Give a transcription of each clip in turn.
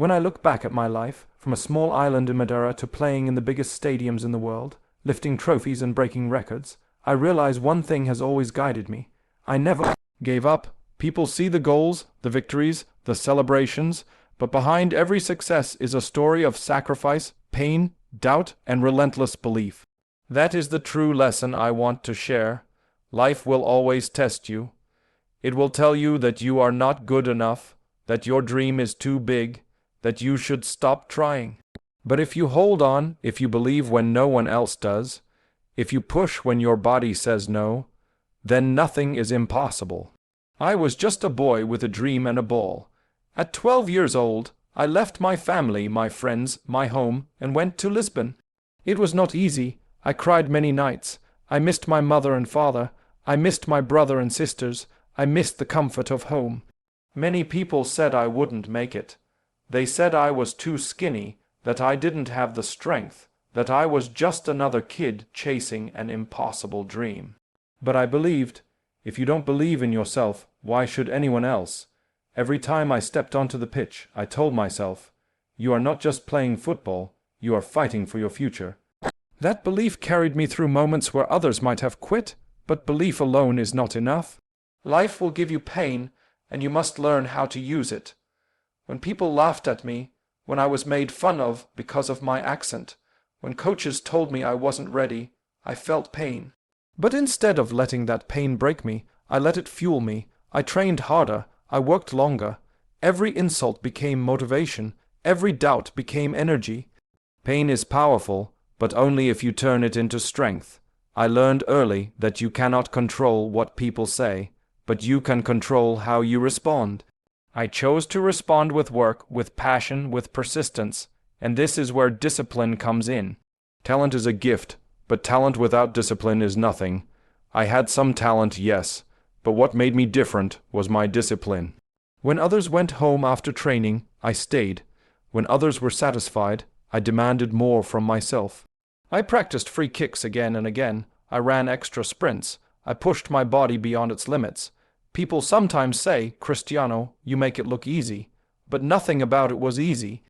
When I look back at my life, from a small island in Madeira to playing in the biggest stadiums in the world, lifting trophies and breaking records, I realize one thing has always guided me. I never gave up. People see the goals, the victories, the celebrations, but behind every success is a story of sacrifice, pain, doubt, and relentless belief. That is the true lesson I want to share. Life will always test you. It will tell you that you are not good enough, that your dream is too big, that you should stop trying. But if you hold on, if you believe when no one else does, if you push when your body says no, then nothing is impossible. I was just a boy with a dream and a ball. At 12 years old, I left my family, my friends, my home, and went to Lisbon. It was not easy. I cried many nights. I missed my mother and father. I missed my brother and sisters. I missed the comfort of home. Many people said I wouldn't make it. They said I was too skinny, that I didn't have the strength, that I was just another kid chasing an impossible dream. But I believed. If you don't believe in yourself, why should anyone else? Every time I stepped onto the pitch, I told myself, you are not just playing football, you are fighting for your future. That belief carried me through moments where others might have quit, but belief alone is not enough. Life will give you pain, and you must learn how to use it. When people laughed at me, when I was made fun of because of my accent, when coaches told me I wasn't ready, I felt pain. But instead of letting that pain break me, I let it fuel me. I trained harder. I worked longer. Every insult became motivation. Every doubt became energy. Pain is powerful, but only if you turn it into strength. I learned early that you cannot control what people say, but you can control how you respond. I chose to respond with work, with passion, with persistence, and this is where discipline comes in. Talent is a gift, but talent without discipline is nothing. I had some talent, yes, but what made me different was my discipline. When others went home after training, I stayed. When others were satisfied, I demanded more from myself. I practiced free kicks again and again. I ran extra sprints. I pushed my body beyond its limits. People sometimes say, Cristiano, you make it look easy. But nothing about it was easy.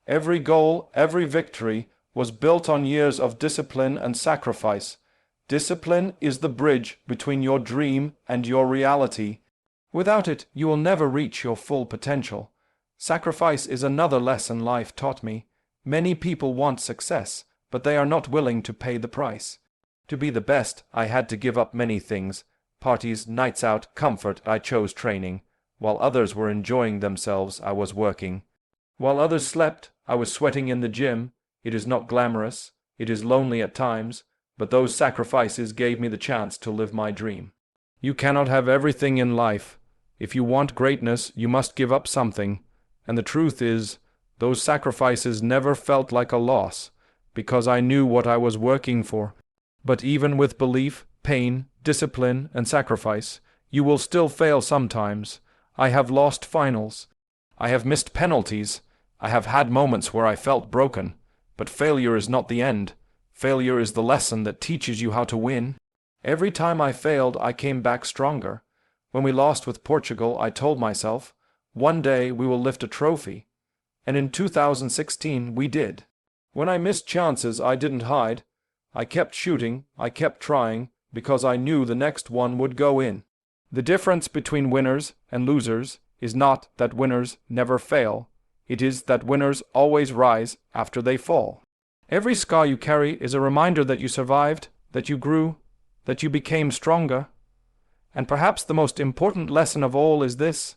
Every goal, every victory was built on years of discipline and sacrifice. Discipline is the bridge between your dream and your reality. Without it, you will never reach your full potential. Sacrifice is another lesson life taught me. Many people want success, but they are not willing to pay the price. To be the best, I had to give up many things. Parties, nights out, comfort, I chose training. While others were enjoying themselves, I was working. While others slept, I was sweating in the gym. It is not glamorous. It is lonely at times, but those sacrifices gave me the chance to live my dream. You cannot have everything in life. If you want greatness, you must give up something. And the truth is, those sacrifices never felt like a loss, because I knew what I was working for. But even with belief, pain, discipline, and sacrifice, you will still fail sometimes. I have lost finals. I have missed penalties. I have had moments where I felt broken. But failure is not the end. Failure is the lesson that teaches you how to win. Every time I failed, I came back stronger. When we lost with Portugal, I told myself, one day we will lift a trophy. And in 2016, we did. When I missed chances, I didn't hide. I kept shooting, I kept trying, because I knew the next one would go in. The difference between winners and losers is not that winners never fail. It is that winners always rise after they fall. Every scar you carry is a reminder that you survived, that you grew, that you became stronger. And perhaps the most important lesson of all is this: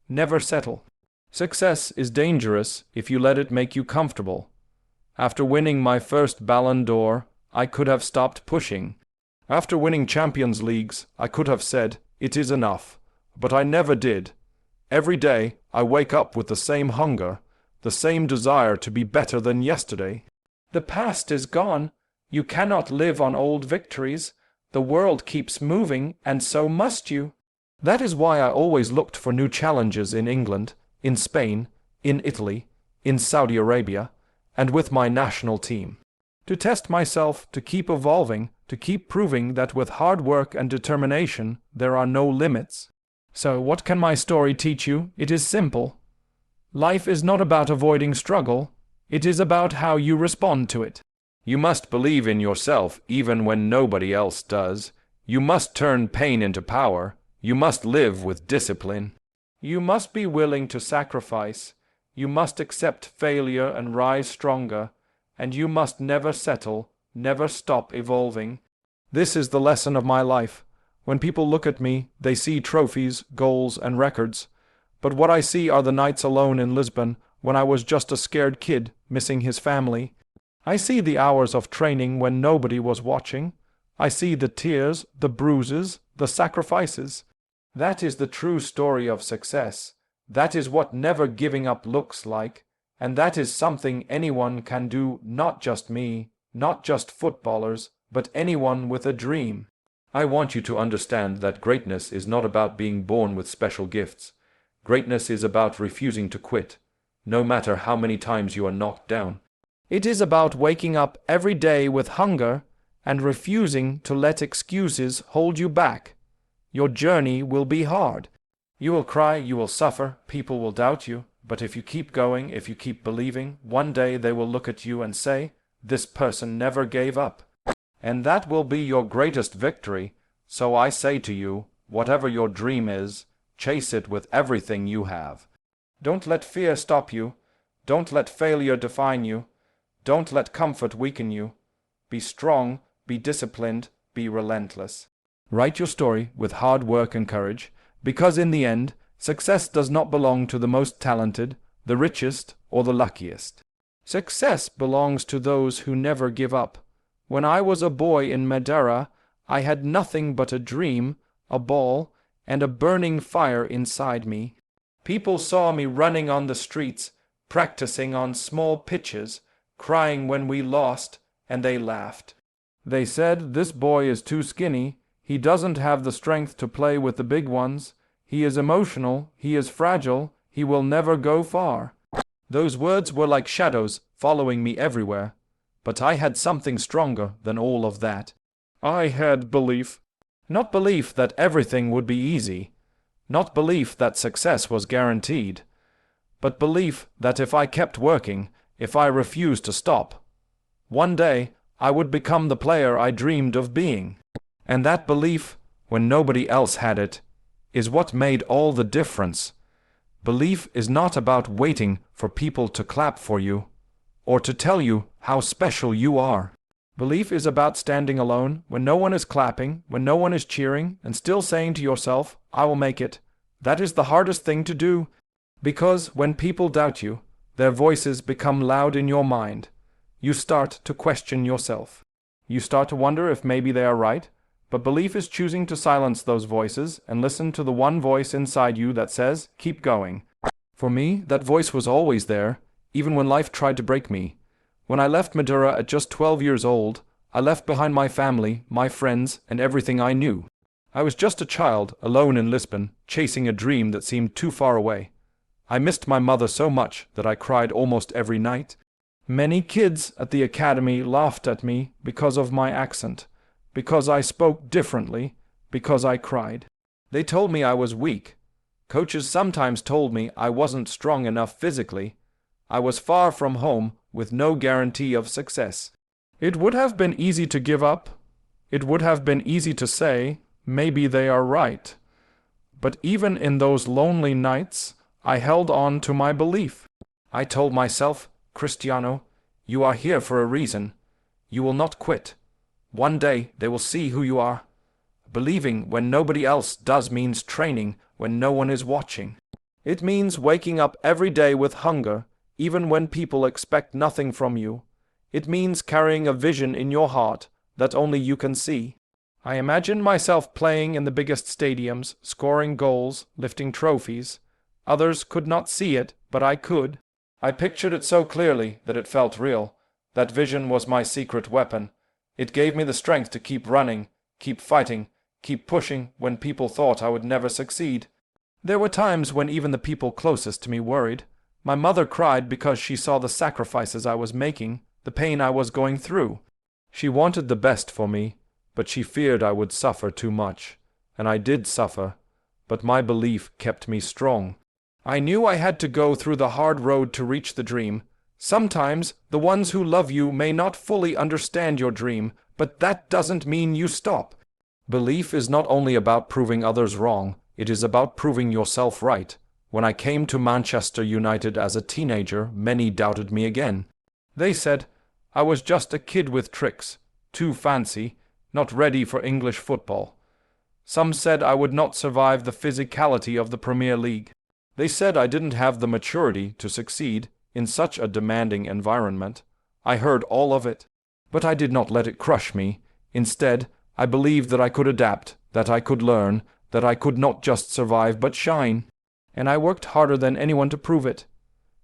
never settle. Success is dangerous if you let it make you comfortable. After winning my first Ballon d'Or, I could have stopped pushing. After winning Champions Leagues, I could have said, it is enough. But I never did. Every day, I wake up with the same hunger, the same desire to be better than yesterday. The past is gone. You cannot live on old victories. The world keeps moving, and so must you. That is why I always looked for new challenges in England, in Spain, in Italy, in Saudi Arabia, and with my national team. To test myself, to keep evolving, to keep proving that with hard work and determination, there are no limits. So what can my story teach you? It is simple. Life is not about avoiding struggle, it is about how you respond to it. You must believe in yourself even when nobody else does. You must turn pain into power. You must live with discipline. You must be willing to sacrifice. You must accept failure and rise stronger. And you must never settle, never stop evolving. This is the lesson of my life. When people look at me, they see trophies, goals, and records. But what I see are the nights alone in Lisbon, when I was just a scared kid, missing his family. I see the hours of training when nobody was watching. I see the tears, the bruises, the sacrifices. That is the true story of success. That is what never giving up looks like. And that is something anyone can do, not just me, not just footballers, but anyone with a dream. I want you to understand that greatness is not about being born with special gifts. Greatness is about refusing to quit, no matter how many times you are knocked down. It is about waking up every day with hunger and refusing to let excuses hold you back. Your journey will be hard. You will cry, you will suffer, people will doubt you. But if you keep going, if you keep believing, one day they will look at you and say, "This person never gave up." And that will be your greatest victory. So I say to you, whatever your dream is, chase it with everything you have. Don't let fear stop you. Don't let failure define you. Don't let comfort weaken you. Be strong, be disciplined, be relentless. Write your story with hard work and courage, because in the end, success does not belong to the most talented, the richest, or the luckiest. Success belongs to those who never give up. When I was a boy in Madeira, I had nothing but a dream, a ball, and a burning fire inside me. People saw me running on the streets, practicing on small pitches, crying when we lost, and they laughed. They said, "This boy is too skinny. He doesn't have the strength to play with the big ones. He is emotional, he is fragile, he will never go far." Those words were like shadows following me everywhere. But I had something stronger than all of that. I had belief. Not belief that everything would be easy. Not belief that success was guaranteed. But belief that if I kept working, if I refused to stop, one day I would become the player I dreamed of being. And that belief, when nobody else had it, is what made all the difference. Belief is not about waiting for people to clap for you, or to tell you how special you are. Belief is about standing alone when no one is clapping, when no one is cheering, and still saying to yourself, "I will make it." That is the hardest thing to do, because when people doubt you, their voices become loud in your mind. You start to question yourself. You start to wonder if maybe they are right, but belief is choosing to silence those voices and listen to the one voice inside you that says, "Keep going." For me, that voice was always there, even when life tried to break me. When I left Madeira at just 12 years old, I left behind my family, my friends, and everything I knew. I was just a child, alone in Lisbon, chasing a dream that seemed too far away. I missed my mother so much that I cried almost every night. Many kids at the academy laughed at me because of my accent, because I spoke differently, because I cried. They told me I was weak. Coaches sometimes told me I wasn't strong enough physically. I was far from home with no guarantee of success. It would have been easy to give up. It would have been easy to say, "Maybe they are right." But even in those lonely nights, I held on to my belief. I told myself, "Cristiano, you are here for a reason. You will not quit. One day they will see who you are." Believing when nobody else does means training when no one is watching. It means waking up every day with hunger, even when people expect nothing from you. It means carrying a vision in your heart that only you can see. I imagined myself playing in the biggest stadiums, scoring goals, lifting trophies. Others could not see it, but I could. I pictured it so clearly that it felt real. That vision was my secret weapon. It gave me the strength to keep running, keep fighting, keep pushing when people thought I would never succeed. There were times when even the people closest to me worried. My mother cried because she saw the sacrifices I was making, the pain I was going through. She wanted the best for me, but she feared I would suffer too much. And I did suffer, but my belief kept me strong. I knew I had to go through the hard road to reach the dream. Sometimes the ones who love you may not fully understand your dream, but that doesn't mean you stop. Belief is not only about proving others wrong, it is about proving yourself right. When I came to Manchester United as a teenager, many doubted me again. They said I was just a kid with tricks, too fancy, not ready for English football. Some said I would not survive the physicality of the Premier League. They said I didn't have the maturity to succeed in such a demanding environment. I heard all of it, but I did not let it crush me. Instead, I believed that I could adapt, that I could learn, that I could not just survive but shine. And I worked harder than anyone to prove it.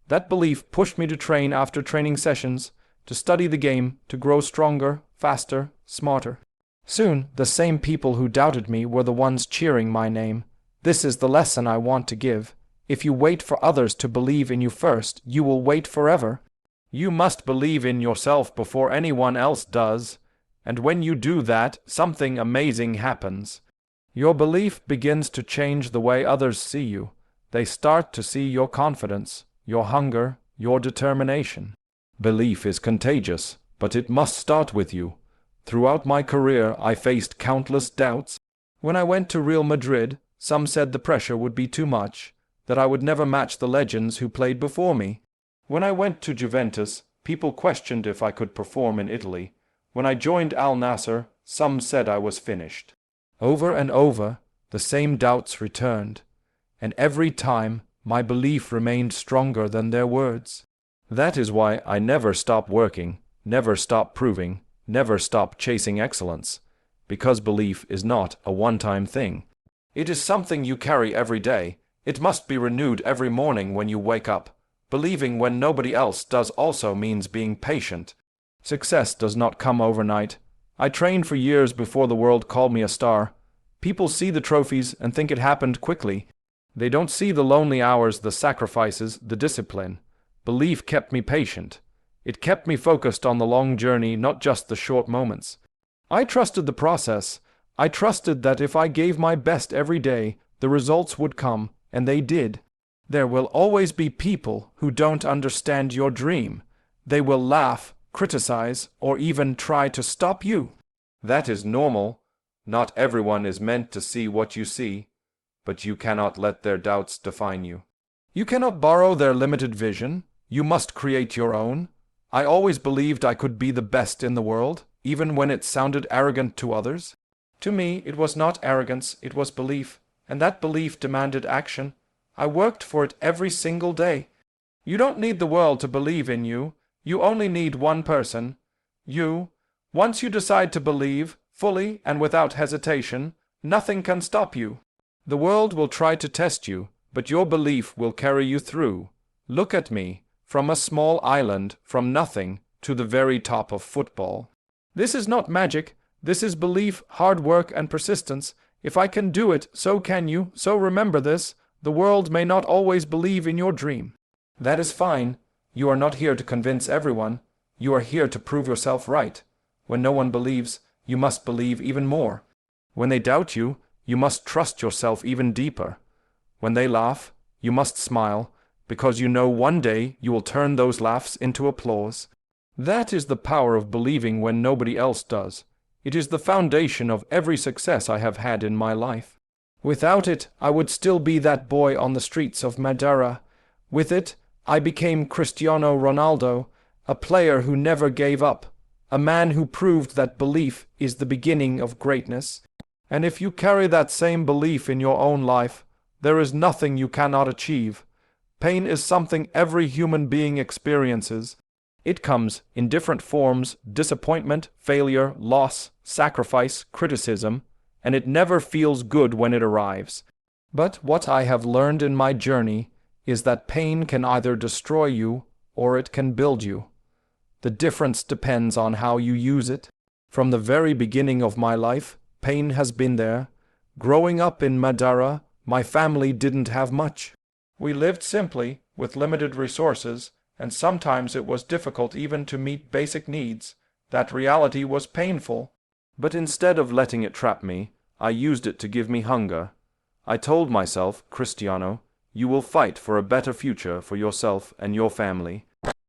That belief pushed me to train after training sessions, to study the game, to grow stronger, faster, smarter. Soon, the same people who doubted me were the ones cheering my name. This is the lesson I want to give. If you wait for others to believe in you first, you will wait forever. You must believe in yourself before anyone else does. And when you do that, something amazing happens. Your belief begins to change the way others see you. They start to see your confidence, your hunger, your determination. Belief is contagious, but it must start with you. Throughout my career, I faced countless doubts. When I went to Real Madrid, some said the pressure would be too much, that I would never match the legends who played before me. When I went to Juventus, people questioned if I could perform in Italy. When I joined Al Nassr, some said I was finished. Over and over, the same doubts returned, and every time my belief remained stronger than their words. That is why I never stop working, never stop proving, never stop chasing excellence, because belief is not a one-time thing. It is something you carry every day. It must be renewed every morning when you wake up. Believing when nobody else does also means being patient. Success does not come overnight. I trained for years before the world called me a star. People see the trophies and think it happened quickly. They don't see the lonely hours, the sacrifices, the discipline. Belief kept me patient. It kept me focused on the long journey, not just the short moments. I trusted the process. I trusted that if I gave my best every day, the results would come, and they did. There will always be people who don't understand your dream. They will laugh, criticize, or even try to stop you. That is normal. Not everyone is meant to see what you see, but you cannot let their doubts define you. You cannot borrow their limited vision. You must create your own. I always believed I could be the best in the world, even when it sounded arrogant to others. To me, it was not arrogance, it was belief, and that belief demanded action. I worked for it every single day. You don't need the world to believe in you. You only need one person. You. Once you decide to believe, fully and without hesitation, nothing can stop you. The world will try to test you, but your belief will carry you through. Look at me. From a small island, from nothing, to the very top of football. This is not magic. This is belief, hard work, and persistence. If I can do it, so can you. So remember this. The world may not always believe in your dream. That is fine. You are not here to convince everyone. You are here to prove yourself right. When no one believes, you must believe even more. When they doubt you, you must trust yourself even deeper. When they laugh, you must smile, because you know one day you will turn those laughs into applause. That is the power of believing when nobody else does. It is the foundation of every success I have had in my life. Without it, I would still be that boy on the streets of Madeira. With it, I became Cristiano Ronaldo, a player who never gave up, a man who proved that belief is the beginning of greatness. And if you carry that same belief in your own life, there is nothing you cannot achieve. Pain is something every human being experiences. It comes in different forms: disappointment, failure, loss, sacrifice, criticism, and it never feels good when it arrives. But what I have learned in my journey is that pain can either destroy you or it can build you. The difference depends on how you use it. From the very beginning of my life, pain has been there. Growing up in Madeira, my family didn't have much. We lived simply, with limited resources, and sometimes it was difficult even to meet basic needs. That reality was painful. But instead of letting it trap me, I used it to give me hunger. I told myself, Cristiano, You will fight for a better future for yourself and your family.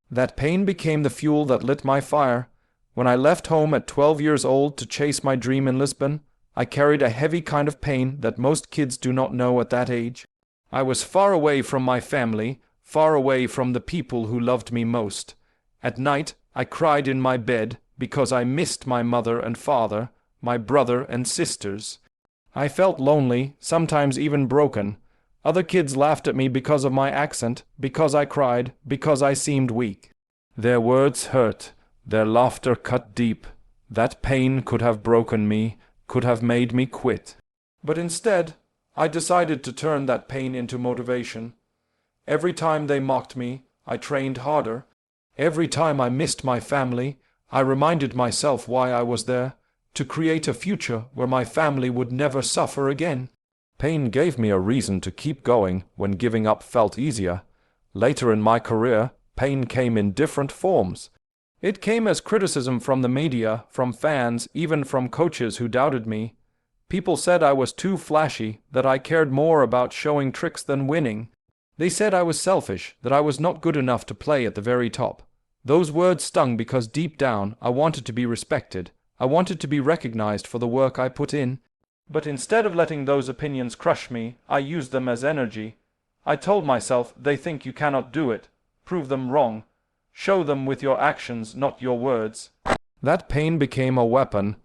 That pain became the fuel that lit my fire. When I left home at 12 years old to chase my dream in Lisbon, I carried a heavy kind of pain that most kids do not know at that age. I was far away from my family, far away from the people who loved me most. At night, I cried in my bed because I missed my mother and father, my brother and sisters. I felt lonely, sometimes even broken. Other kids laughed at me because of my accent, because I cried, because I seemed weak. Their words hurt, their laughter cut deep. That pain could have broken me, could have made me quit. But instead, I decided to turn that pain into motivation. Every time they mocked me, I trained harder. Every time I missed my family, I reminded myself why I was there, to create a future where my family would never suffer again. Pain gave me a reason to keep going when giving up felt easier. Later in my career, pain came in different forms. It came as criticism from the media, from fans, even from coaches who doubted me. People said I was too flashy, that I cared more about showing tricks than winning. They said I was selfish, that I was not good enough to play at the very top. Those words stung because deep down I wanted to be respected. I wanted to be recognized for the work I put in. But instead of letting those opinions crush me, I used them as energy. I told myself, they think you cannot do it. Prove them wrong. Show them with your actions, not your words. That pain became a weapon.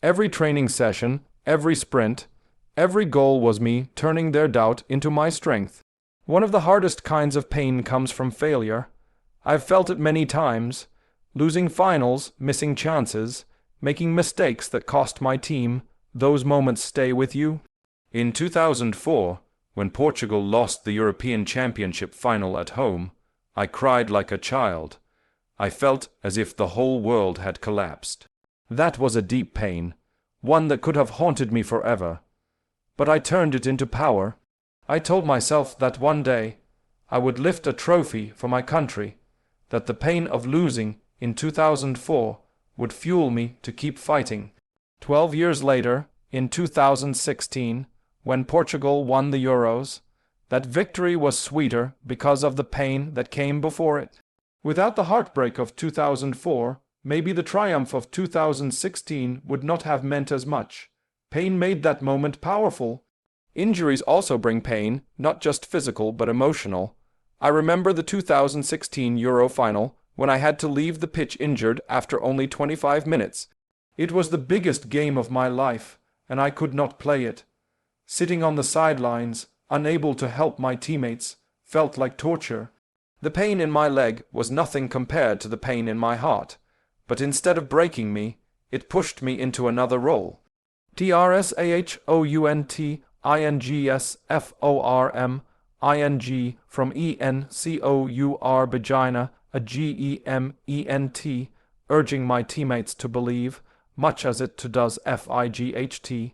Every training session, every sprint, every goal was me turning their doubt into my strength. One of the hardest kinds of pain comes from failure. I've felt it many times. Losing finals, missing chances, making mistakes that cost my team. Those moments stay with you. In 2004, when Portugal lost the European Championship final at home, I cried like a child. I felt as if the whole world had collapsed. That was a deep pain, one that could have haunted me forever. But I turned it into power. I told myself that one day I would lift a trophy for my country, that the pain of losing in 2004 would fuel me to keep fighting. 12 years later, in 2016, when Portugal won the Euros, that victory was sweeter because of the pain that came before it. Without the heartbreak of 2004, maybe the triumph of 2016 would not have meant as much. Pain made that moment powerful. Injuries also bring pain, not just physical but emotional. I remember the 2016 Euro final when I had to leave the pitch injured after only 25 minutes. It was the biggest game of my life, and I could not play it. Sitting on the sidelines, unable to help my teammates, felt like torture. The pain in my leg was nothing compared to the pain in my heart, but instead of breaking me, it pushed me into another role. TRSAHOUNTINGSFORMING from ENCOUR vagina, a GEMENT, urging my teammates to believe, much as it does FIGHT,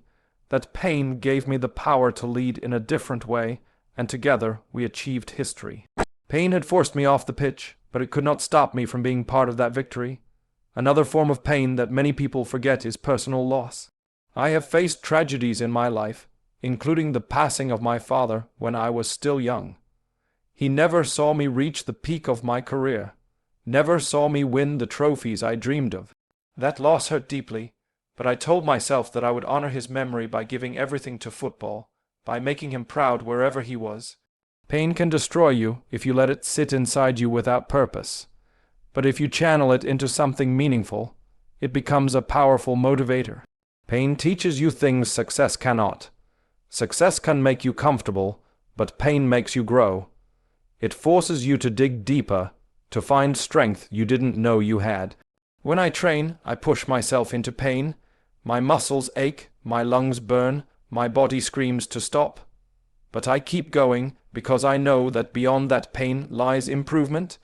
that pain gave me the power to lead in a different way, and together we achieved history. Pain had forced me off the pitch, but it could not stop me from being part of that victory. Another form of pain that many people forget is personal loss. I have faced tragedies in my life, including the passing of my father when I was still young. He never saw me reach the peak of my career, never saw me win the trophies I dreamed of. That loss hurt deeply, but I told myself that I would honor his memory by giving everything to football, by making him proud wherever he was. Pain can destroy you if you let it sit inside you without purpose. But if you channel it into something meaningful, it becomes a powerful motivator. Pain teaches you things success cannot. Success can make you comfortable, but pain makes you grow. It forces you to dig deeper, to find strength you didn't know you had. When I train, I push myself into pain. My muscles ache, my lungs burn, my body screams to stop. But I keep going because I know that beyond that pain lies improvement.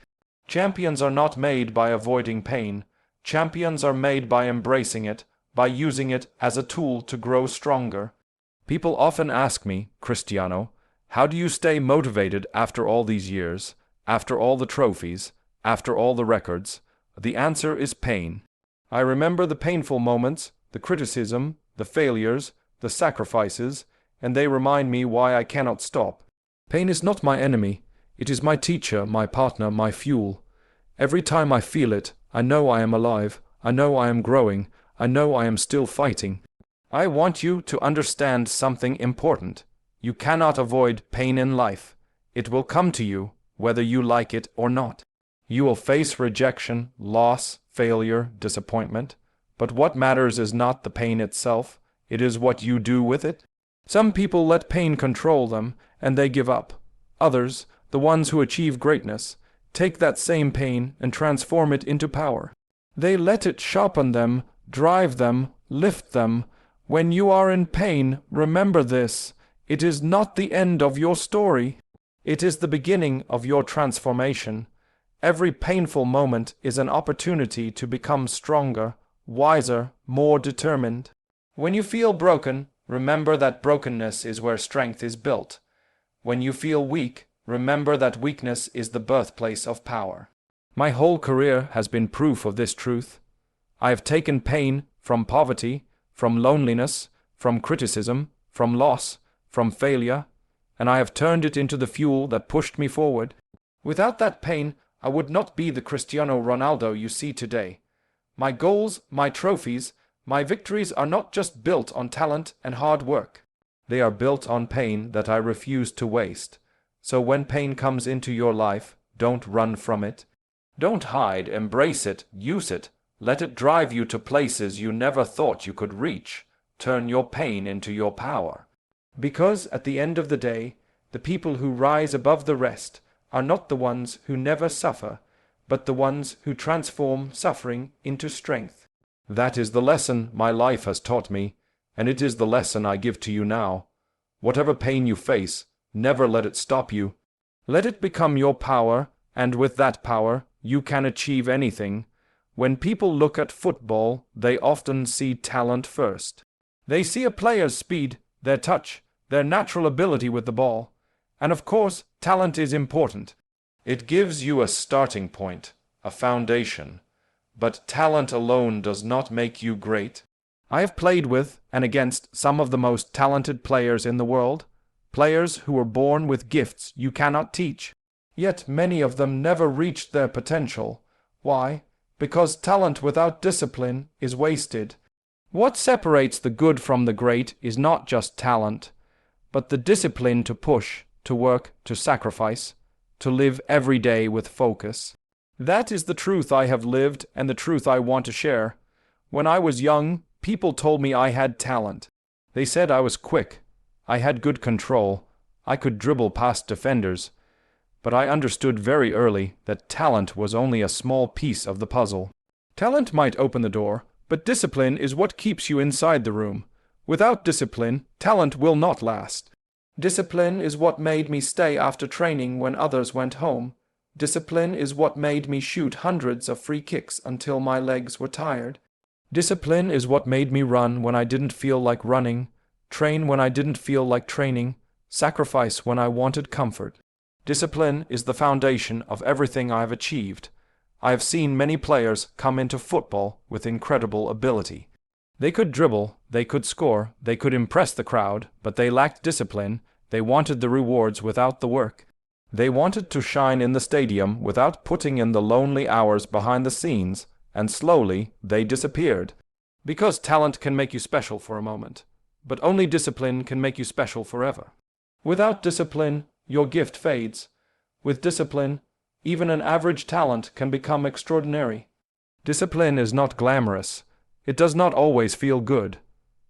Champions are not made by avoiding pain. Champions are made by embracing it, by using it as a tool to grow stronger. People often ask me, Cristiano, how do you stay motivated after all these years, after all the trophies, after all the records? The answer is pain. I remember the painful moments, the criticism, the failures, the sacrifices, and they remind me why I cannot stop. Pain is not my enemy. It is my teacher, my partner, my fuel. Every time I feel it, I know I am alive. I know I am growing. I know I am still fighting. I want you to understand something important. You cannot avoid pain in life. It will come to you, whether you like it or not. You will face rejection, loss, failure, disappointment. But what matters is not the pain itself. It is what you do with it. Some people let pain control them, and they give up. Others, the ones who achieve greatness, take that same pain and transform it into power. They let it sharpen them, drive them, lift them. When you are in pain, remember this. It is not the end of your story. It is the beginning of your transformation. Every painful moment is an opportunity to become stronger, wiser, more determined. When you feel broken, remember that brokenness is where strength is built. When you feel weak, remember that weakness is the birthplace of power. My whole career has been proof of this truth. I have taken pain from poverty, from loneliness, from criticism, from loss, from failure, and I have turned it into the fuel that pushed me forward. Without that pain, I would not be the Cristiano Ronaldo you see today. My goals, my trophies, my victories are not just built on talent and hard work. They are built on pain that I refuse to waste. So when pain comes into your life, don't run from it. Don't hide, embrace it, use it. Let it drive you to places you never thought you could reach. Turn your pain into your power. Because at the end of the day, the people who rise above the rest are not the ones who never suffer, but the ones who transform suffering into strength. That is the lesson my life has taught me, and it is the lesson I give to you now. Whatever pain you face, never let it stop you. Let it become your power, and with that power, you can achieve anything. When people look at football, they often see talent first. They see a player's speed, their touch, their natural ability with the ball. And of course, talent is important. It gives you a starting point, a foundation. But talent alone does not make you great. I have played with and against some of the most talented players in the world, players who were born with gifts you cannot teach. Yet many of them never reached their potential. Why? Because talent without discipline is wasted. What separates the good from the great is not just talent, but the discipline to push, to work, to sacrifice, to live every day with focus. That is the truth I have lived and the truth I want to share. When I was young, people told me I had talent. They said I was quick. I had good control. I could dribble past defenders. But I understood very early that talent was only a small piece of the puzzle. Talent might open the door, but discipline is what keeps you inside the room. Without discipline, talent will not last. Discipline is what made me stay after training when others went home. Discipline is what made me shoot hundreds of free kicks until my legs were tired. Discipline is what made me run when I didn't feel like running, train when I didn't feel like training, sacrifice when I wanted comfort. Discipline is the foundation of everything I have achieved. I have seen many players come into football with incredible ability. They could dribble, they could score, they could impress the crowd, but they lacked discipline. They wanted the rewards without the work. They wanted to shine in the stadium without putting in the lonely hours behind the scenes, and slowly they disappeared. Because talent can make you special for a moment, but only discipline can make you special forever. Without discipline, your gift fades. With discipline, even an average talent can become extraordinary. Discipline is not glamorous. It does not always feel good.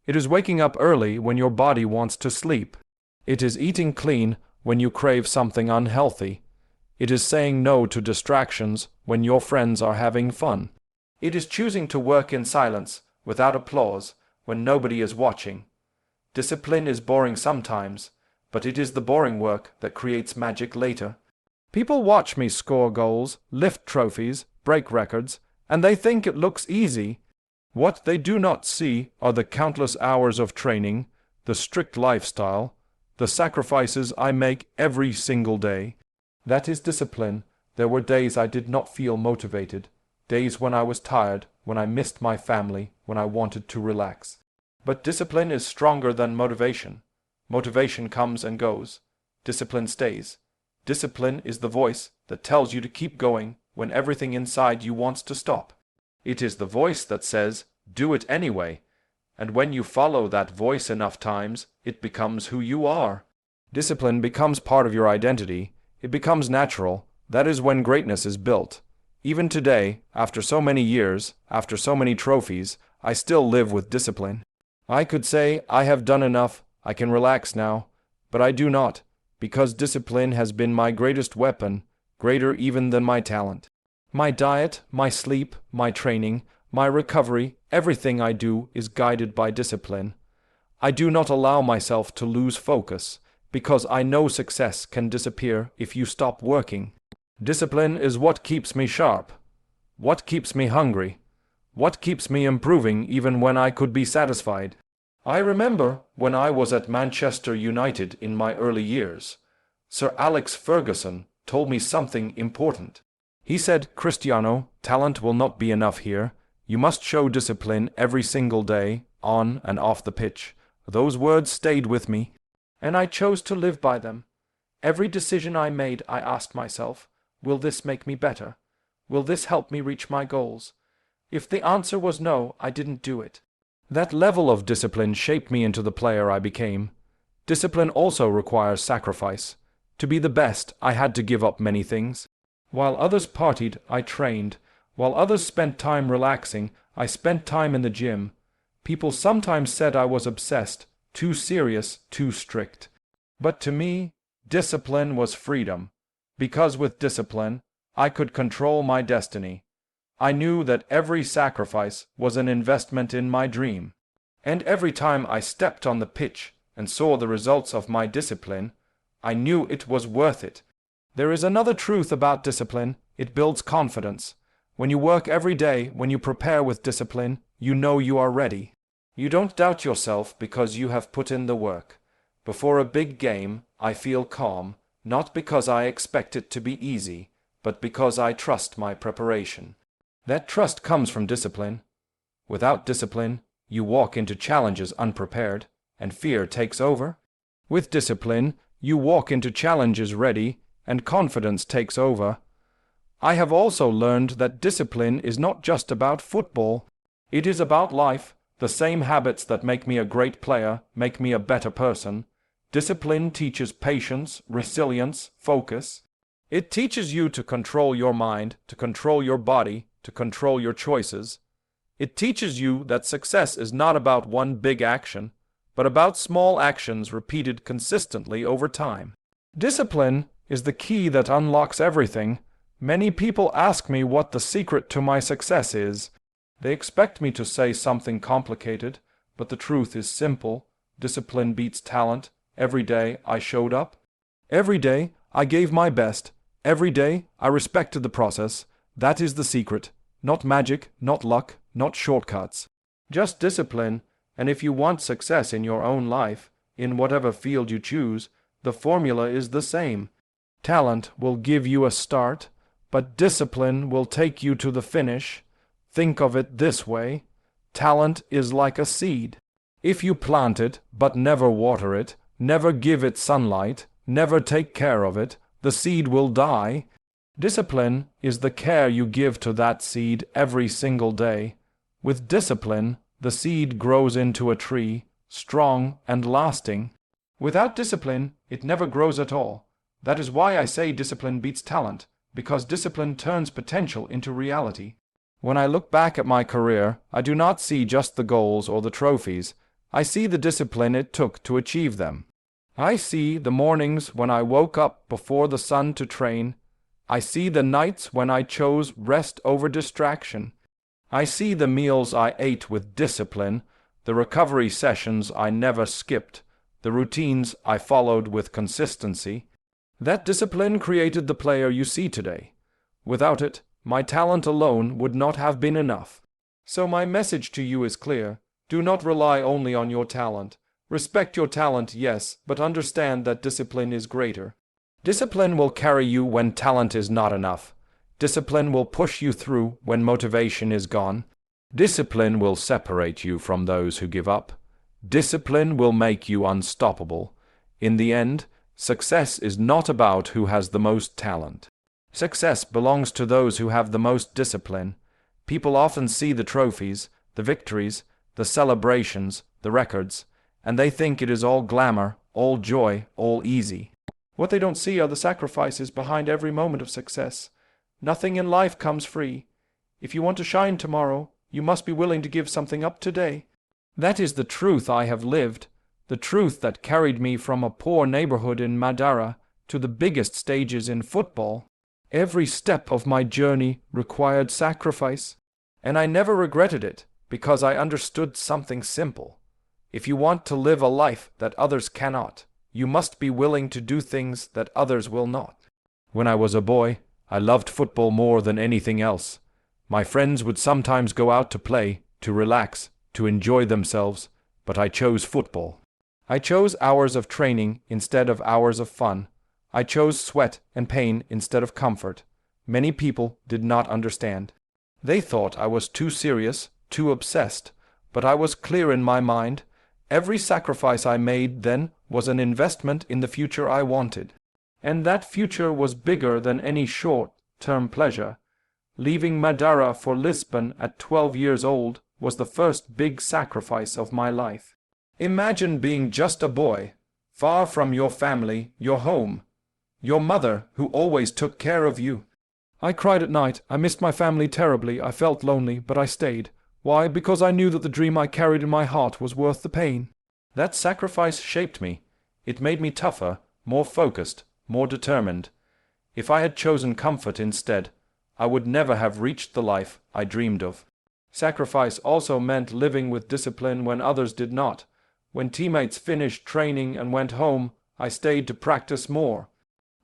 It is waking up early when your body wants to sleep. It is eating clean when you crave something unhealthy. It is saying no to distractions when your friends are having fun. It is choosing to work in silence, without applause, when nobody is watching. Discipline is boring sometimes, but it is the boring work that creates magic later. People watch me score goals, lift trophies, break records, and they think it looks easy. What they do not see are the countless hours of training, the strict lifestyle, the sacrifices I make every single day. That is discipline. There were days I did not feel motivated, days when I was tired, when I missed my family, when I wanted to relax. But discipline is stronger than motivation. Motivation comes and goes. discipline stays. Discipline is the voice that tells you to keep going when everything inside you wants to stop. It is the voice that says, do it anyway. And when you follow that voice enough times, it becomes who you are. Discipline becomes part of your identity. It becomes natural. That is when greatness is built. Even today, after so many years, after so many trophies, I still live with discipline. I could say, I have done enough, I can relax now, but I do not, because discipline has been my greatest weapon, greater even than my talent. My diet, my sleep, my training, my recovery, everything I do is guided by discipline. I do not allow myself to lose focus, because I know success can disappear if you stop working. Discipline is what keeps me sharp, what keeps me hungry, what keeps me improving even when I could be satisfied. I remember when I was at Manchester United in my early years, Sir Alex Ferguson told me something important. He said, Cristiano, talent will not be enough here. You must show discipline every single day, on and off the pitch. Those words stayed with me, and I chose to live by them. Every decision I made, I asked myself, will this make me better? Will this help me reach my goals? If the answer was no, I didn't do it. That level of discipline shaped me into the player I became. Discipline also requires sacrifice. To be the best, I had to give up many things. While others partied, I trained. While others spent time relaxing, I spent time in the gym. People sometimes said I was obsessed, too serious, too strict. But to me, discipline was freedom. Because with discipline, I could control my destiny. I knew that every sacrifice was an investment in my dream. And every time I stepped on the pitch and saw the results of my discipline, I knew it was worth it. There is another truth about discipline. It builds confidence. When you work every day, when you prepare with discipline, you know you are ready. You don't doubt yourself because you have put in the work. Before a big game, I feel calm, not because I expect it to be easy, but because I trust my preparation. That trust comes from discipline. Without discipline, you walk into challenges unprepared, and fear takes over. With discipline, you walk into challenges ready, and confidence takes over. I have also learned that discipline is not just about football. It is about life. The same habits that make me a great player make me a better person. Discipline teaches patience, resilience, focus. It teaches you to control your mind, to control your body, to control your choices. It teaches you that success is not about one big action, but about small actions repeated consistently over time. Discipline is the key that unlocks everything. Many people ask me what the secret to my success is. They expect me to say something complicated, but the truth is simple. Discipline beats talent. Every day I showed up. Every day I gave my best. Every day I respected the process. That is the secret. Not magic, not luck, not shortcuts. Just discipline, and if you want success in your own life, in whatever field you choose, the formula is the same. Talent will give you a start, but discipline will take you to the finish. Think of it this way. Talent is like a seed. If you plant it, but never water it, never give it sunlight, never take care of it, the seed will die. Discipline is the care you give to that seed every single day. With discipline, the seed grows into a tree, strong and lasting. Without discipline, it never grows at all. That is why I say discipline beats talent, because discipline turns potential into reality. When I look back at my career, I do not see just the goals or the trophies. I see the discipline it took to achieve them. I see the mornings when I woke up before the sun to train. I see the nights when I chose rest over distraction. I see the meals I ate with discipline, the recovery sessions I never skipped, the routines I followed with consistency. That discipline created the player you see today. Without it, my talent alone would not have been enough. So my message to you is clear. Do not rely only on your talent. Respect your talent, yes, but understand that discipline is greater. Discipline will carry you when talent is not enough. Discipline will push you through when motivation is gone. Discipline will separate you from those who give up. Discipline will make you unstoppable. In the end, Success is not about who has the most talent. Success belongs to those who have the most discipline. People often see the trophies, the victories, the celebrations, the records, and they think it is all glamour, all joy, all easy. What they don't see are the sacrifices behind every moment of success. Nothing in life comes free. If you want to shine tomorrow, you must be willing to give something up today. That is the truth I have lived, the truth that carried me from a poor neighborhood in Madeira to the biggest stages in football. Every step of my journey required sacrifice, and I never regretted it because I understood something simple. If you want to live a life that others cannot, you must be willing to do things that others will not. When I was a boy, I loved football more than anything else. My friends would sometimes go out to play, to relax, to enjoy themselves, but I chose football. I chose hours of training instead of hours of fun. I chose sweat and pain instead of comfort. Many people did not understand. They thought I was too serious, too obsessed, but I was clear in my mind. Every sacrifice I made then was an investment in the future I wanted. And that future was bigger than any short-term pleasure. Leaving Madeira for Lisbon at 12 years old was the first big sacrifice of my life. Imagine being just a boy, far from your family, your home, your mother who always took care of you. I cried at night. I missed my family terribly. I felt lonely, but I stayed. Why? Because I knew that the dream I carried in my heart was worth the pain. That sacrifice shaped me. It made me tougher, more focused, more determined. If I had chosen comfort instead, I would never have reached the life I dreamed of. Sacrifice also meant living with discipline when others did not. When teammates finished training and went home, I stayed to practice more.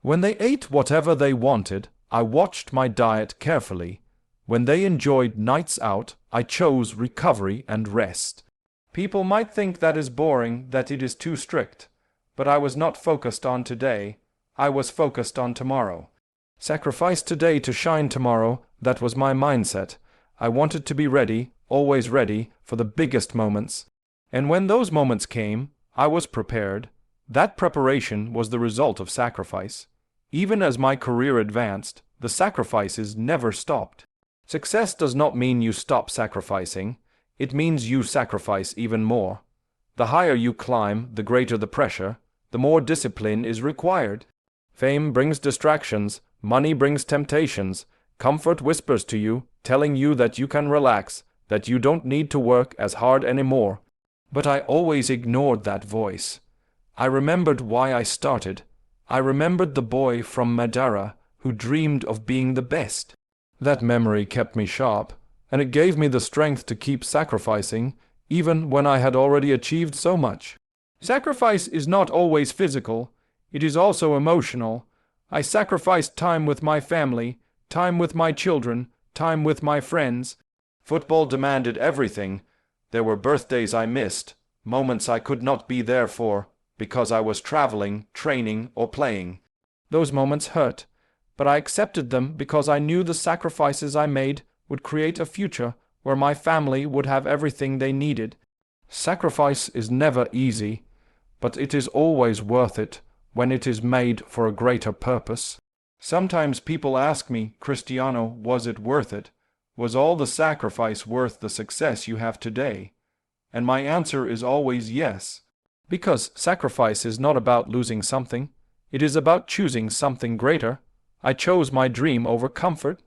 When they ate whatever they wanted, I watched my diet carefully. When they enjoyed nights out, I chose recovery and rest. People might think that is boring, that it is too strict, but I was not focused on today. I was focused on tomorrow. Sacrifice today to shine tomorrow, that was my mindset. I wanted to be ready, always ready, for the biggest moments. And when those moments came, I was prepared. That preparation was the result of sacrifice. Even as my career advanced, the sacrifices never stopped. Success does not mean you stop sacrificing. It means you sacrifice even more. The higher you climb, the greater the pressure, the more discipline is required. Fame brings distractions, money brings temptations, comfort whispers to you, telling you that you can relax, that you don't need to work as hard anymore. But I always ignored that voice. I remembered why I started. I remembered the boy from Madeira who dreamed of being the best. That memory kept me sharp, and it gave me the strength to keep sacrificing, even when I had already achieved so much. Sacrifice is not always physical. It is also emotional. I sacrificed time with my family, time with my children, time with my friends. Football demanded everything. There were birthdays I missed, moments I could not be there for, because I was traveling, training, or playing. Those moments hurt, but I accepted them because I knew the sacrifices I made would create a future where my family would have everything they needed. Sacrifice is never easy, but it is always worth it when it is made for a greater purpose. Sometimes people ask me, Cristiano, was it worth it? Was all the sacrifice worth the success you have today? And my answer is always yes. Because sacrifice is not about losing something. It is about choosing something greater. I chose my dream over comfort.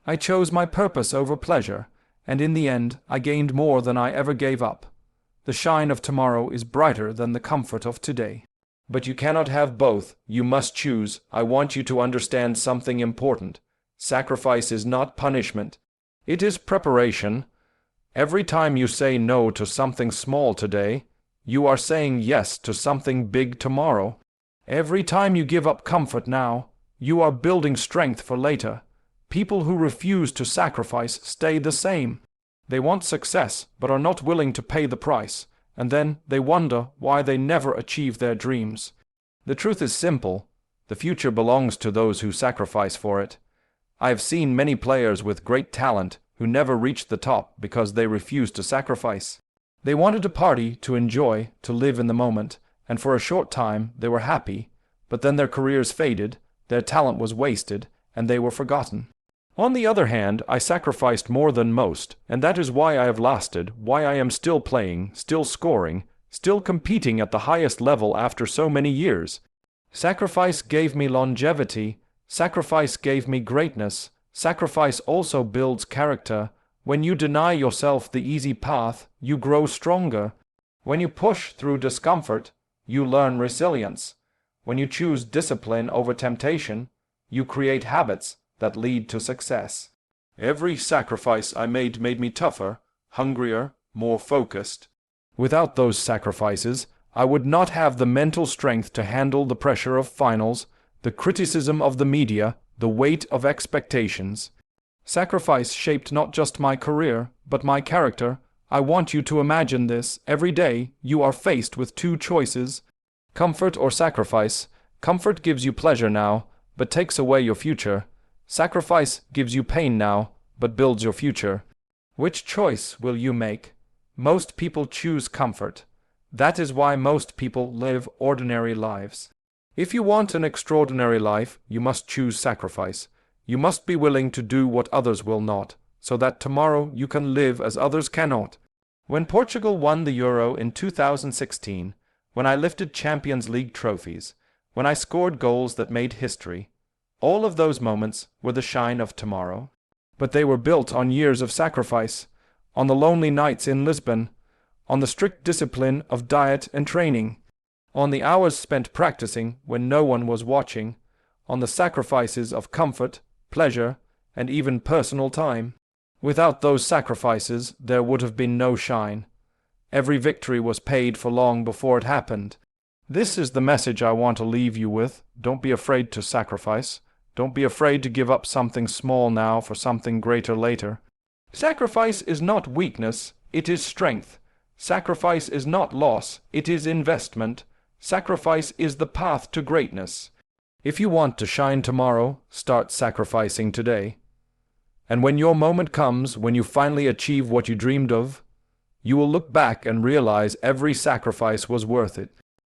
I chose my purpose over pleasure. And in the end, I gained more than I ever gave up. The shine of tomorrow is brighter than the comfort of today. But you cannot have both. You must choose. I want you to understand something important. Sacrifice is not punishment. It is preparation. Every time you say no to something small today, you are saying yes to something big tomorrow. Every time you give up comfort now, you are building strength for later. People who refuse to sacrifice stay the same. They want success, but are not willing to pay the price, and then they wonder why they never achieve their dreams. The truth is simple. The future belongs to those who sacrifice for it. I have seen many players with great talent who never reached the top because they refused to sacrifice. They wanted to party, to enjoy, to live in the moment, and for a short time they were happy, but then their careers faded, their talent was wasted, and they were forgotten. On the other hand, I sacrificed more than most, and that is why I have lasted, why I am still playing, still scoring, still competing at the highest level after so many years. Sacrifice gave me longevity, sacrifice gave me greatness, sacrifice also builds character. When you deny yourself the easy path, you grow stronger. When you push through discomfort, you learn resilience. When you choose discipline over temptation, you create habits that lead to success. Every sacrifice I made me tougher, hungrier, more focused. Without those sacrifices, I would not have the mental strength to handle the pressure of finals, the criticism of the media, the weight of expectations. Sacrifice shaped not just my career, but my character. I want you to imagine this. Every day, you are faced with two choices: comfort or sacrifice. Comfort gives you pleasure now, but takes away your future. Sacrifice gives you pain now, but builds your future. Which choice will you make? Most people choose comfort. That is why most people live ordinary lives. If you want an extraordinary life, you must choose sacrifice. You must be willing to do what others will not, so that tomorrow you can live as others cannot. When Portugal won the Euro in 2016, when I lifted Champions League trophies, when I scored goals that made history, all of those moments were the shine of tomorrow. But they were built on years of sacrifice, on the lonely nights in Lisbon, on the strict discipline of diet and training, on the hours spent practicing when no one was watching, on the sacrifices of comfort, pleasure, and even personal time. Without those sacrifices, there would have been no shine. Every victory was paid for long before it happened. This is the message I want to leave you with. Don't be afraid to sacrifice. Don't be afraid to give up something small now for something greater later. Sacrifice is not weakness, it is strength. Sacrifice is not loss, it is investment. Sacrifice is the path to greatness. If you want to shine tomorrow, start sacrificing today. And when your moment comes, when you finally achieve what you dreamed of, you will look back and realize every sacrifice was worth it.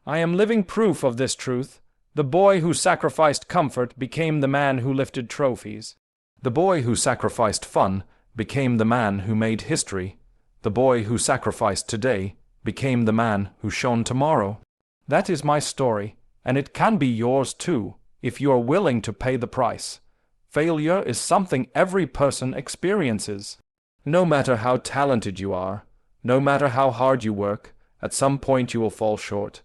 I am living proof of this truth. The boy who sacrificed comfort became the man who lifted trophies. The boy who sacrificed fun became the man who made history. The boy who sacrificed today became the man who shone tomorrow. That is my story, and it can be yours too, if you are willing to pay the price. Failure is something every person experiences. No matter how talented you are, no matter how hard you work, at some point you will fall short.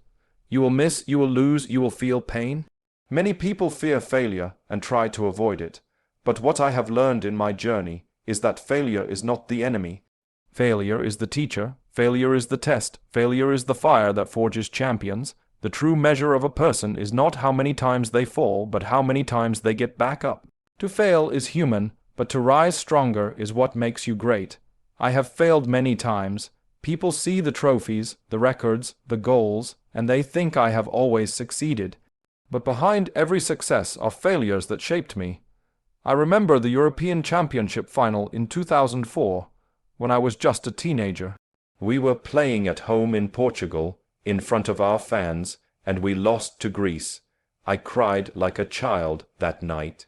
You will miss, you will lose, you will feel pain. Many people fear failure and try to avoid it. But what I have learned in my journey is that failure is not the enemy. Failure is the teacher. Failure is the test. Failure is the fire that forges champions. The true measure of a person is not how many times they fall, but how many times they get back up. To fail is human, but to rise stronger is what makes you great. I have failed many times. People see the trophies, the records, the goals, and they think I have always succeeded. But behind every success are failures that shaped me. I remember the European Championship final in 2004, when I was just a teenager. We were playing at home in Portugal, in front of our fans, and we lost to Greece. I cried like a child that night.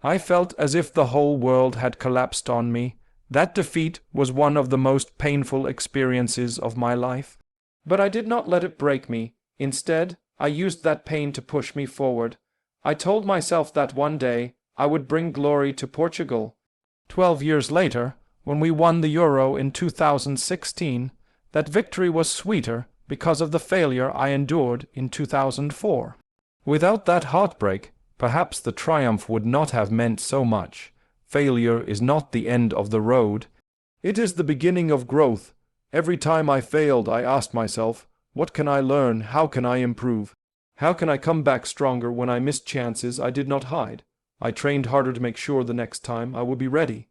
I felt as if the whole world had collapsed on me. That defeat was one of the most painful experiences of my life. But I did not let it break me. Instead, I used that pain to push me forward. I told myself that one day I would bring glory to Portugal. 12 years later, when we won the Euro in 2016, that victory was sweeter because of the failure I endured in 2004. Without that heartbreak, perhaps the triumph would not have meant so much. Failure is not the end of the road. It is the beginning of growth. Every time I failed, I asked myself, what can I learn? How can I improve? How can I come back stronger when I missed chances I did not hide? I trained harder to make sure the next time I would be ready.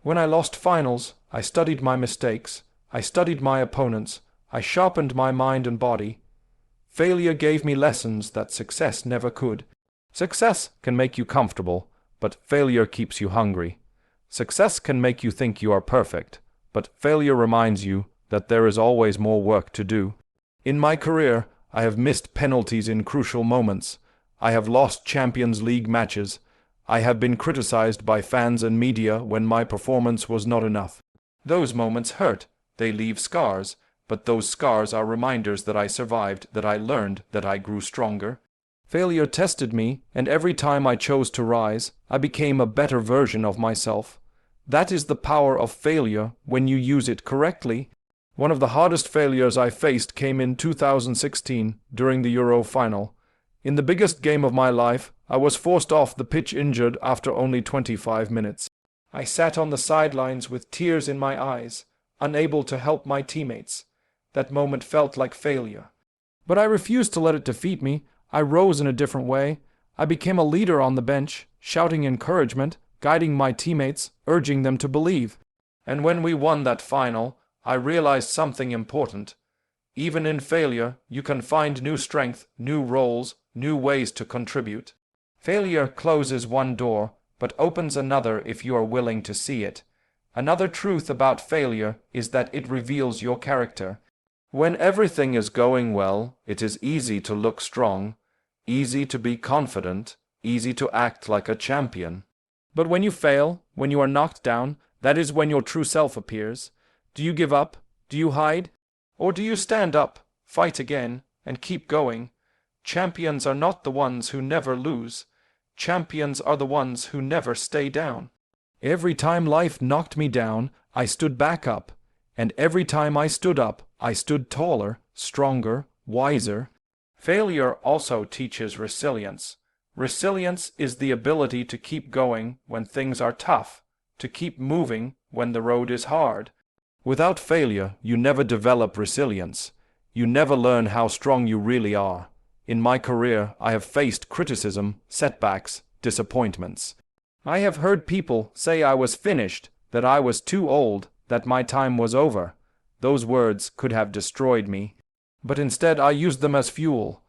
When I lost finals, I studied my mistakes. I studied my opponents. I sharpened my mind and body. Failure gave me lessons that success never could. Success can make you comfortable, but failure keeps you hungry. Success can make you think you are perfect, but failure reminds you that there is always more work to do. In my career, I have missed penalties in crucial moments. I have lost Champions League matches. I have been criticized by fans and media when my performance was not enough. Those moments hurt. They leave scars, but those scars are reminders that I survived, that I learned, that I grew stronger. Failure tested me, and every time I chose to rise, I became a better version of myself. That is the power of failure when you use it correctly. One of the hardest failures I faced came in 2016 during the Euro final. In the biggest game of my life, I was forced off the pitch injured after only 25 minutes. I sat on the sidelines with tears in my eyes, unable to help my teammates. That moment felt like failure. But I refused to let it defeat me. I rose in a different way. I became a leader on the bench, shouting encouragement, guiding my teammates, urging them to believe. And when we won that final, I realized something important. Even in failure, you can find new strength, new roles, new ways to contribute. Failure closes one door, but opens another if you are willing to see it. Another truth about failure is that it reveals your character. When everything is going well, it is easy to look strong, easy to be confident, easy to act like a champion. But when you fail, when you are knocked down, that is when your true self appears. Do you give up? Do you hide? Or do you stand up, fight again, and keep going? Champions are not the ones who never lose. Champions are the ones who never stay down. Every time life knocked me down, I stood back up. And every time I stood up, I stood taller, stronger, wiser. Failure also teaches resilience. Resilience is the ability to keep going when things are tough, to keep moving when the road is hard. Without failure, you never develop resilience. You never learn how strong you really are. In my career, I have faced criticism, setbacks, disappointments. I have heard people say I was finished, that I was too old, that my time was over. Those words could have destroyed me. But instead I used them as fuel.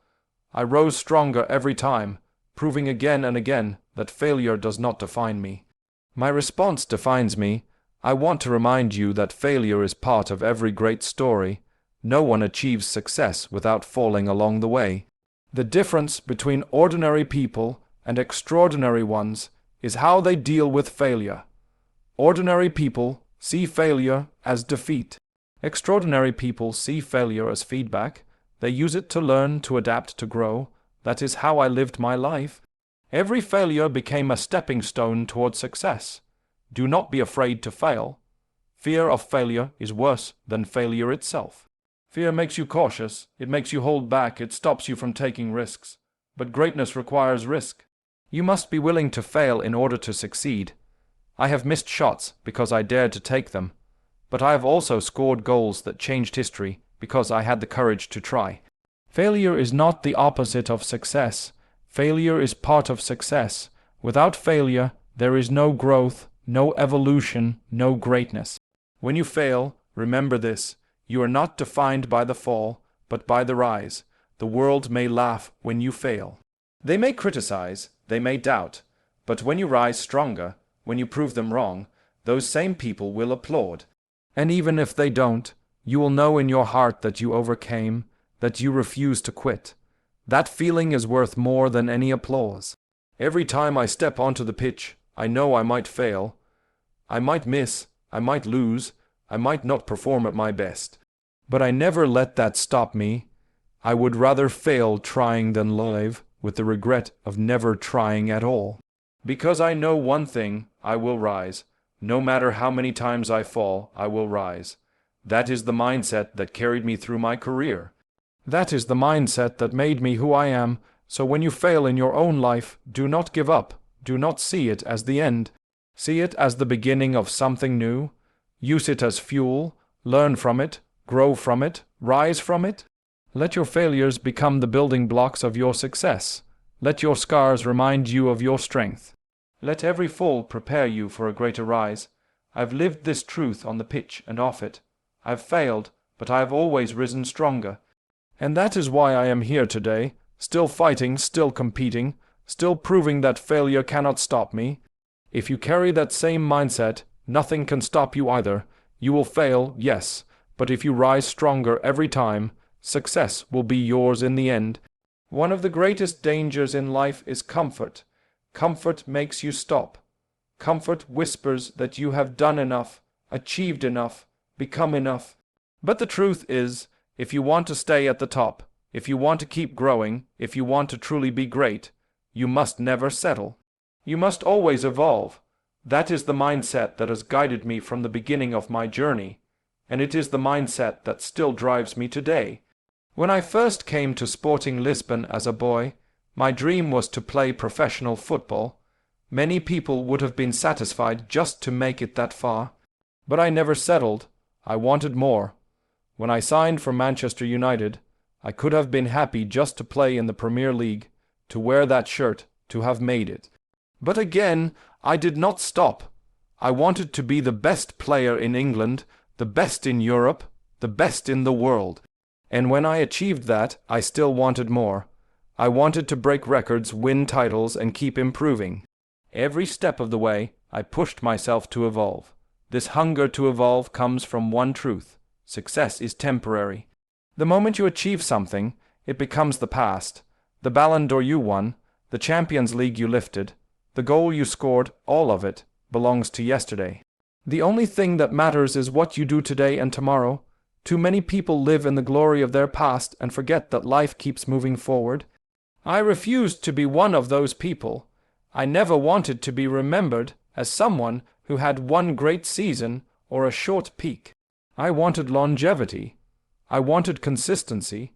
I rose stronger every time, proving again and again that failure does not define me. My response defines me. I want to remind you that failure is part of every great story. No one achieves success without falling along the way. The difference between ordinary people and extraordinary ones is how they deal with failure. Ordinary people see failure as defeat. Extraordinary people see failure as feedback. They use it to learn, to adapt, to grow. That is how I lived my life. Every failure became a stepping stone toward success. Do not be afraid to fail. Fear of failure is worse than failure itself. Fear makes you cautious. It makes you hold back. It stops you from taking risks. But greatness requires risk. You must be willing to fail in order to succeed. I have missed shots because I dared to take them. But I have also scored goals that changed history because I had the courage to try. Failure is not the opposite of success. Failure is part of success. Without failure, there is no growth, no evolution, no greatness. When you fail, remember this. You are not defined by the fall, but by the rise. The world may laugh when you fail. They may criticize, they may doubt, but when you rise stronger, when you prove them wrong, those same people will applaud. And even if they don't, you will know in your heart that you overcame, that you refused to quit. That feeling is worth more than any applause. Every time I step onto the pitch, I know I might fail. I might miss, I might lose, I might not perform at my best. But I never let that stop me. I would rather fail trying than live with the regret of never trying at all. Because I know one thing, I will rise. No matter how many times I fall, I will rise. That is the mindset that carried me through my career. That is the mindset that made me who I am. So when you fail in your own life, do not give up. Do not see it as the end. See it as the beginning of something new. Use it as fuel. Learn from it. Grow from it. Rise from it. Let your failures become the building blocks of your success. Let your scars remind you of your strength. Let every fall prepare you for a greater rise. I've lived this truth on the pitch and off it. I've failed, but I have always risen stronger. And that is why I am here today, still fighting, still competing, still proving that failure cannot stop me. If you carry that same mindset, nothing can stop you either. You will fail, yes, but if you rise stronger every time, success will be yours in the end. One of the greatest dangers in life is comfort. Comfort makes you stop. Comfort whispers that you have done enough, achieved enough, become enough. But the truth is, if you want to stay at the top, if you want to keep growing, if you want to truly be great, you must never settle. You must always evolve. That is the mindset that has guided me from the beginning of my journey, and it is the mindset that still drives me today. When I first came to Sporting Lisbon as a boy, my dream was to play professional football. Many people would have been satisfied just to make it that far, but I never settled. I wanted more. When I signed for Manchester United, I could have been happy just to play in the Premier League, to wear that shirt, to have made it. But again, I did not stop. I wanted to be the best player in England, the best in Europe, the best in the world. And when I achieved that, I still wanted more. I wanted to break records, win titles, and keep improving. Every step of the way, I pushed myself to evolve. This hunger to evolve comes from one truth: success is temporary. The moment you achieve something, it becomes the past. The Ballon d'Or you won, the Champions League you lifted, the goal you scored, all of it belongs to yesterday. The only thing that matters is what you do today and tomorrow. Too many people live in the glory of their past and forget that life keeps moving forward. I refused to be one of those people. I never wanted to be remembered as someone who had one great season or a short peak. I wanted longevity. I wanted consistency.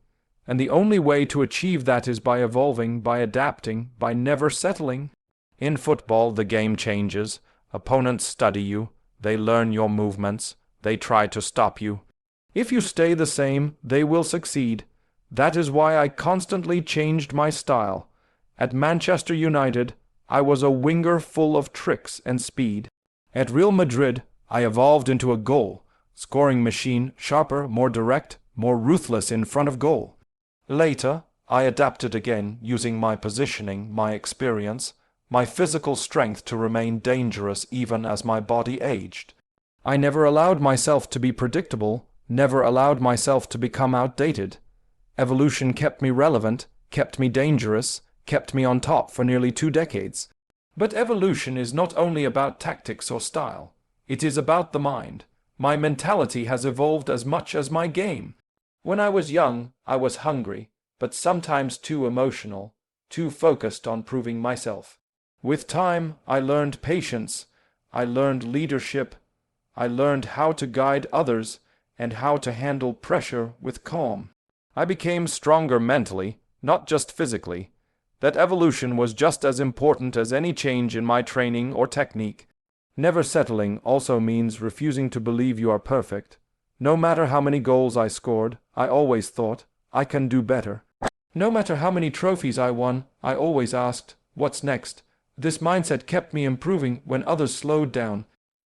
And the only way to achieve that is by evolving, by adapting, by never settling. In football, the game changes. Opponents study you. They learn your movements. They try to stop you. If you stay the same, they will succeed. That is why I constantly changed my style. At Manchester United, I was a winger full of tricks and speed. At Real Madrid, I evolved into a goal-scoring machine, sharper, more direct, more ruthless in front of goal. Later, I adapted again, using my positioning, my experience, my physical strength to remain dangerous even as my body aged. I never allowed myself to be predictable, never allowed myself to become outdated. Evolution kept me relevant, kept me dangerous, kept me on top for nearly 2 decades. But evolution is not only about tactics or style. It is about the mind. My mentality has evolved as much as my game. When I was young, I was hungry, but sometimes too emotional, too focused on proving myself. With time, I learned patience, I learned leadership, I learned how to guide others and how to handle pressure with calm. I became stronger mentally, not just physically. That evolution was just as important as any change in my training or technique. Never settling also means refusing to believe you are perfect. No matter how many goals I scored, I always thought, I can do better. No matter how many trophies I won, I always asked, what's next? This mindset kept me improving when others slowed down.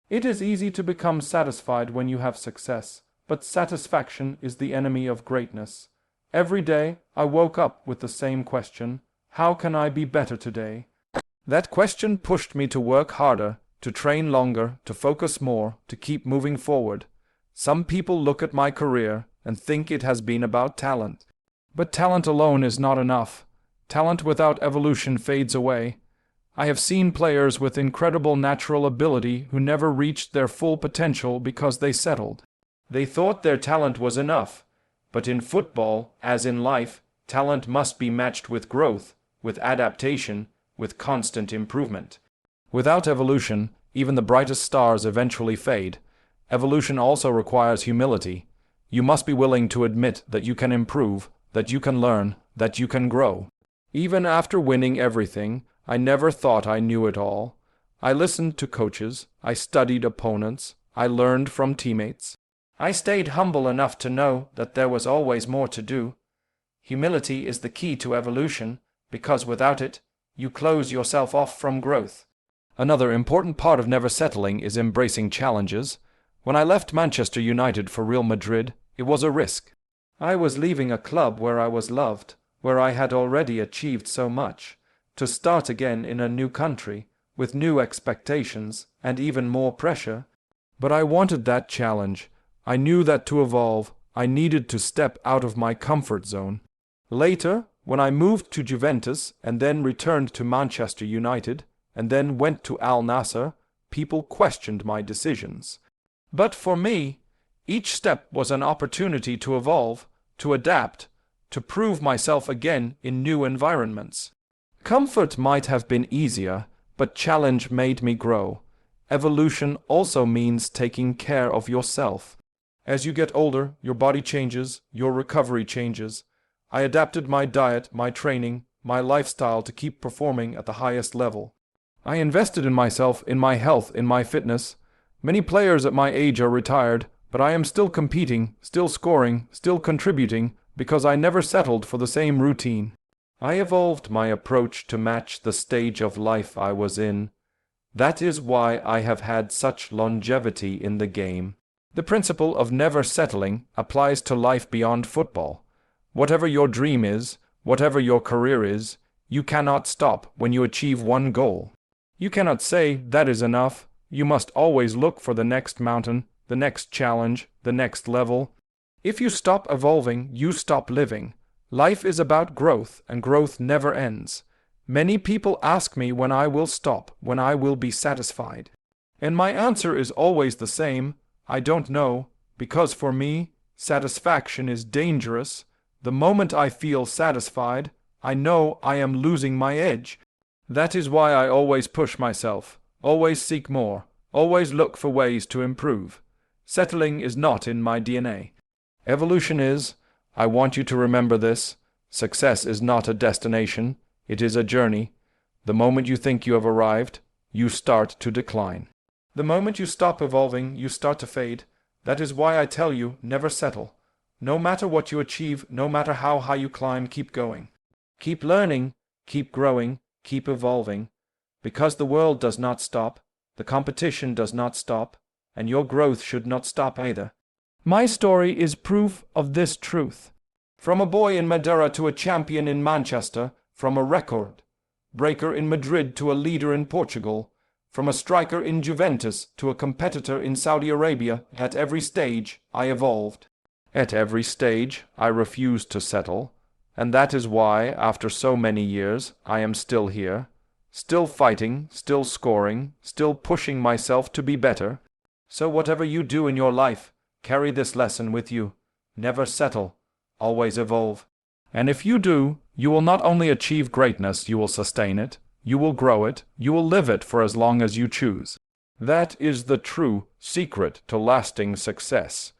It is easy to become satisfied when you have success, but satisfaction is the enemy of greatness. Every day, I woke up with the same question: how can I be better today? That question pushed me to work harder, to train longer, to focus more, to keep moving forward. Some people look at my career and think it has been about talent. But talent alone is not enough. Talent without evolution fades away. I have seen players with incredible natural ability who never reached their full potential because they settled. They thought their talent was enough. But in football, as in life, talent must be matched with growth, with adaptation, with constant improvement. Without evolution, even the brightest stars eventually fade. Evolution also requires humility. You must be willing to admit that you can improve, that you can learn, that you can grow. Even after winning everything, I never thought I knew it all. I listened to coaches, I studied opponents, I learned from teammates. I stayed humble enough to know that there was always more to do. Humility is the key to evolution, because without it, you close yourself off from growth. Another important part of never settling is embracing challenges. When I left Manchester United for Real Madrid, it was a risk. I was leaving a club where I was loved, where I had already achieved so much, to start again in a new country, with new expectations and even more pressure. But I wanted that challenge. I knew that to evolve, I needed to step out of my comfort zone. Later, When I moved to Juventus and then returned to Manchester United and then went to Al Nassr, people questioned my decisions. But for me, each step was an opportunity to evolve, to adapt, to prove myself again in new environments. Comfort might have been easier, but challenge made me grow. Evolution also means taking care of yourself. As you get older, your body changes, your recovery changes. I adapted my diet, my training, my lifestyle to keep performing at the highest level. I invested in myself, in my health, in my fitness. Many players at my age are retired, but I am still competing, still scoring, still contributing, because I never settled for the same routine. I evolved my approach to match the stage of life I was in. That is why I have had such longevity in the game. The principle of never settling applies to life beyond football. Whatever your dream is, whatever your career is, you cannot stop when you achieve one goal. You cannot say, that is enough. You must always look for the next mountain, the next challenge, the next level. If you stop evolving, you stop living. Life is about growth, and growth never ends. Many people ask me when I will stop, when I will be satisfied. And my answer is always the same: I don't know, because for me, satisfaction is dangerous. The moment I feel satisfied, I know I am losing my edge. That is why I always push myself, always seek more, always look for ways to improve. Settling is not in my DNA. Evolution is. I want you to remember this. Success is not a destination. It is a journey. The moment you think you have arrived, you start to decline. The moment you stop evolving, you start to fade. That is why I tell you, never settle. No matter what you achieve, no matter how high you climb, keep going. Keep learning, keep growing, keep evolving. Because the world does not stop, the competition does not stop, and your growth should not stop either. My story is proof of this truth. From a boy in Madeira to a champion in Manchester, from a record breaker in Madrid to a leader in Portugal, from a striker in Juventus to a competitor in Saudi Arabia, at every stage I evolved. At every stage I refused to settle, and that is why, after so many years, I am still here, still fighting, still scoring, still pushing myself to be better. So whatever you do in your life, carry this lesson with you. Never settle, always evolve. And if you do, you will not only achieve greatness, you will sustain it, you will grow it, you will live it for as long as you choose. That is the true secret to lasting success.